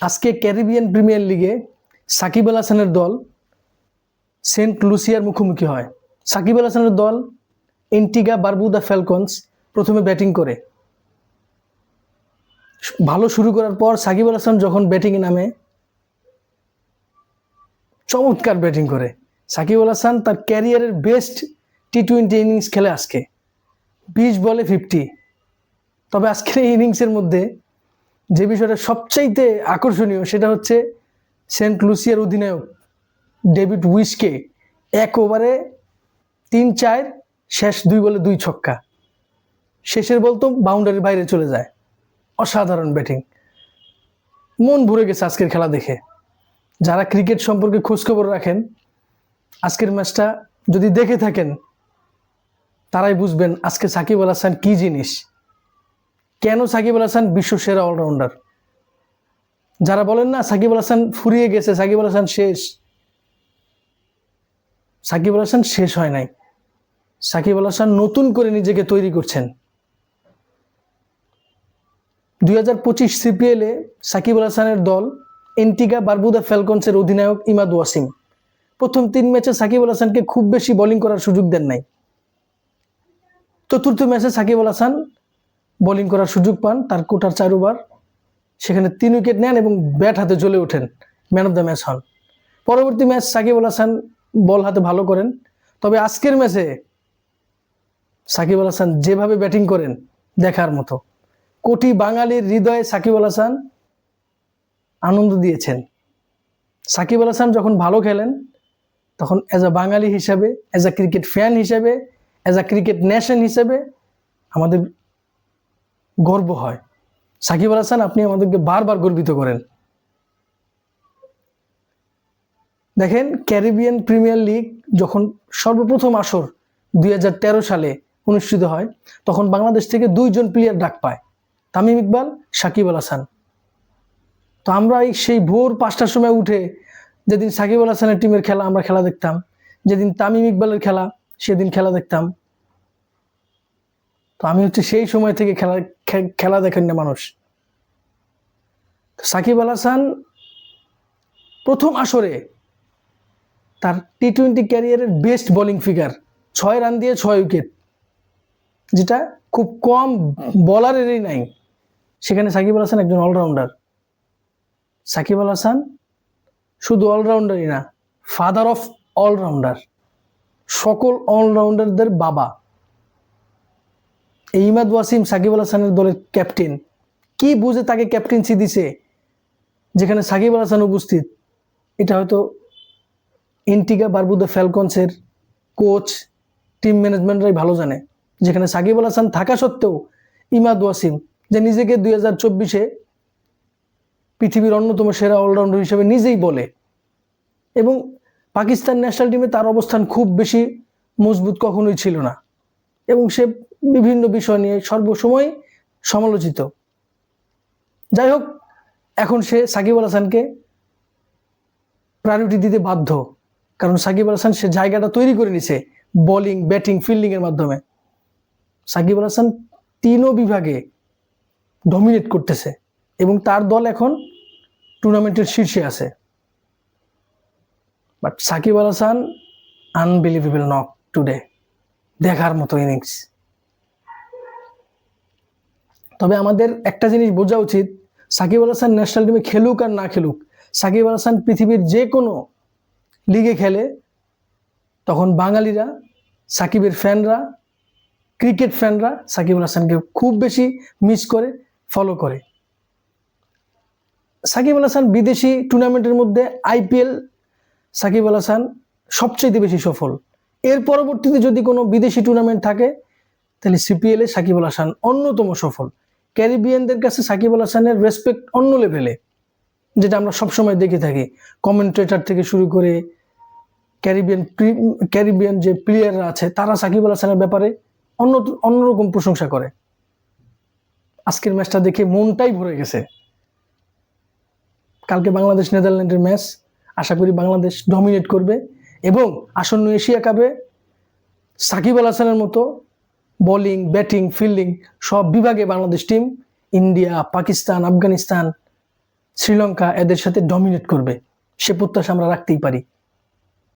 আজকে Caribbean premier লিগে সাকিব আল হাসানের দল সেন্ট লুসিয়ার মুখোমুখি হয়। সাকিব আল হাসানের দল এন্টিগা বারবুদা ফ্যালকনস প্রথমে ব্যাটিং করে। ভালো শুরু করার পর সাকিব আল হাসান যখন ব্যাটিংয়ে নামে চমৎকার ব্যাটিং করে। সাকিব আল হাসান তার ক্যারিয়ারের বেস্ট টি-20 ইনিংস খেলে আজকে, 20 বলে 50। তবে আজকের এই ইনিংসের মধ্যে যে বিষয়টা সবচাইতে আকর্ষণীয় সেটা হচ্ছে সেন্ট লুসিয়ার অধিনায়ক ডেভিড উইসকে 1 ওভারে 3-4 শেষ 2 বলে 2 ছক্কা, শেষের বল তো বাউন্ডারির বাইরে চলে যায়। অসাধারণ ব্যাটিং, মন ভরে গেছে আজকের খেলা দেখে। যারা ক্রিকেট সম্পর্কে খোঁজখবর রাখেন, আজকের ম্যাচটা যদি দেখে থাকেন তারাই বুঝবেন আজকে সাকিব আল হাসান কি জিনিস, কেন সাকিব আল হাসান বিশ্ব সেরা অলরাউন্ডার। যারা বলেন না সাকিব আল হাসান ফুরিয়ে গেছে, সাকিব আল হাসান শেষ, সাকিব আল হাসান শেষ হয় নাই। সাকিব আল হাসান নতুন করে নিজেকে তৈরি করছেন। 2025 সিপিএলে সাকিব আল হাসানের দল এন্টিগা বারবুদা ফ্যালকনসের অধিনায়ক ইমাদ ওয়াসিম প্রথম 3 ম্যাচে সাকিব আল হাসানকে খুব বেশি বোলিং করার সুযোগ দেন নাই। চতুর্থ ম্যাচে সাকিব আল হাসান বোলিং করার সুযোগ পান, তার কোটার 4 ওভার, সেখানে 3 উইকেট নেন এবং ব্যাট হাতে জ্বলে ওঠেন, ম্যান অফ দ্য ম্যাচ হন। পরবর্তী ম্যাচ সাকিব আল হাসান বল হাতে ভালো করেন, তবে আজকের ম্যাচে সাকিব আল হাসান যেভাবে ব্যাটিং করেন দেখার মতো। কোটি বাঙালির হৃদয়ে সাকিব আল হাসান আনন্দ দিয়েছেন। সাকিব আল হাসান যখন ভালো খেলেন তখন অ্যাজ আ বাঙালি হিসাবে, অ্যাজ আ ক্রিকেট ফ্যান হিসাবে, অ্যাজ আ ক্রিকেট নেশন হিসাবে আমাদের গর্ব হয়। সাকিব আল হাসান, আপনি আমাদেরকে বারবার গর্বিত করেন। দেখেন, ক্যারিবিয়ান প্রিমিয়ার লিগ যখন সর্বপ্রথম আসর 2013 সালে অনুষ্ঠিত হয়, তখন বাংলাদেশ থেকে 2 জন প্লেয়ার ডাক পায়, তামিম ইকবাল, সাকিব আল হাসান। তো আমরা সেই ভোর 5টার সময় উঠে যেদিন সাকিব আল হাসানের টিমের খেলা আমরা খেলা দেখতাম, যেদিন তামিম ইকবালের খেলা সেদিন খেলা দেখতাম। তো আমি সেই সময় থেকে খেলা দেখেন না মানুষ। সাকিব আল হাসান প্রথম আসরে তার টি-20 ক্যারিয়ারের বেস্ট বোলিং ফিগার, 6 রান দিয়ে 6 উইকেট, যেটা খুব কম বলারেরই নাই। সেখানে সাকিব আল হাসান একজন অলরাউন্ডার। সাকিব আল হাসান শুধু অলরাউন্ডারই না, ফাদার অফ অলরাউন্ডার, সকল অলরাউন্ডারদের বাবা। এই ইমাদ ওয়াসিম সাকিব আল হাসানের দলের ক্যাপ্টেন, কি বুঝে তাকে ক্যাপ্টেন্সি দিছে যেখানে সাকিব আল হাসান উপস্থিত, এটা হয়তো এন্টিগা বারবুদা ফ্যালকনসের কোচ, টিম ম্যানেজমেন্টরাই ভালো জানে। যেখানে সাকিব আল হাসান থাকা সত্ত্বেও ইমাদ ওয়াসিম, যে নিজেকে 2024-এ পৃথিবীর অন্যতম সেরা অলরাউন্ডার হিসেবে নিজেই বলে, এবং পাকিস্তান ন্যাশনাল টিমে তার অবস্থান খুব বেশি মজবুত কখনোই ছিল না, এবং সে বিভিন্ন বিষয় নিয়ে সর্বসময় সমালোচিত। যাই হোক, এখন সে সাকিব আল হাসানকে প্রায়োরিটি দিতে বাধ্য, কারণ সাকিব আল হাসান সে জায়গাটা তৈরি করে নিছে বোলিং, ব্যাটিং, ফিল্ডিং এর মাধ্যমে। সাকিব আল হাসান 3 বিভাগে ডমিনেট করতেছে এবং তার দল এখন টুর্নামেন্টের শীর্ষে আছে। But Shakib Al Hasan unbelievable knock today, দেখার মতো ইনিংস। তবে আমাদের একটা জিনিস বোঝা উচিত, সাকিব আল হাসান ন্যাশনাল টিমে খেলুক আর না খেলুক, সাকিব আল হাসান পৃথিবীর যে কোনো লিগে খেলে, তখন বাঙালিরা, সাকিবের ফ্যানরা, ক্রিকেট ফ্যানরা সাকিব আল হাসানকে খুব বেশি মিস করে, ফলো করে। সাকিব আল হাসান বিদেশি টুর্নামেন্টের মধ্যে আইপিএল সাকিব আল হাসান সবচেয়ে বেশি সফল। এর পরবর্তীতে যদি কোনো বিদেশি টুর্নামেন্ট থাকে তাহলে সিপিএলে সাকিব আল হাসান অন্যতম সফল। ক্যারিবিয়ানদের কাছে সাকিব আল হাসানের রেসপেক্ট অন্য লেভেলে, যেটা আমরা সবসময় দেখে থাকি। কমেন্টেটর থেকে শুরু করে ক্যারিবিয়ান যে প্লেয়াররা আছে তারা সাকিব আল হাসানের ব্যাপারে অন্যরকম প্রশংসা করে। আজকের ম্যাচটা দেখে মনটাই ভরে গেছে। কালকে বাংলাদেশ নেদারল্যান্ডের ম্যাচ, আশা করি বাংলাদেশ ডমিনেট করবে এবং আসন্ন এশিয়া কাপে সাকিব আল হাসানের মতো বোলিং, ব্যাটিং, ফিল্ডিং সব বিভাগে বাংলাদেশ টিম ইন্ডিয়া, পাকিস্তান, আফগানিস্তান, শ্রীলঙ্কা এদের সাথে ডমিনেট করবে, সে প্রত্যাশা আমরা রাখতেই পারি।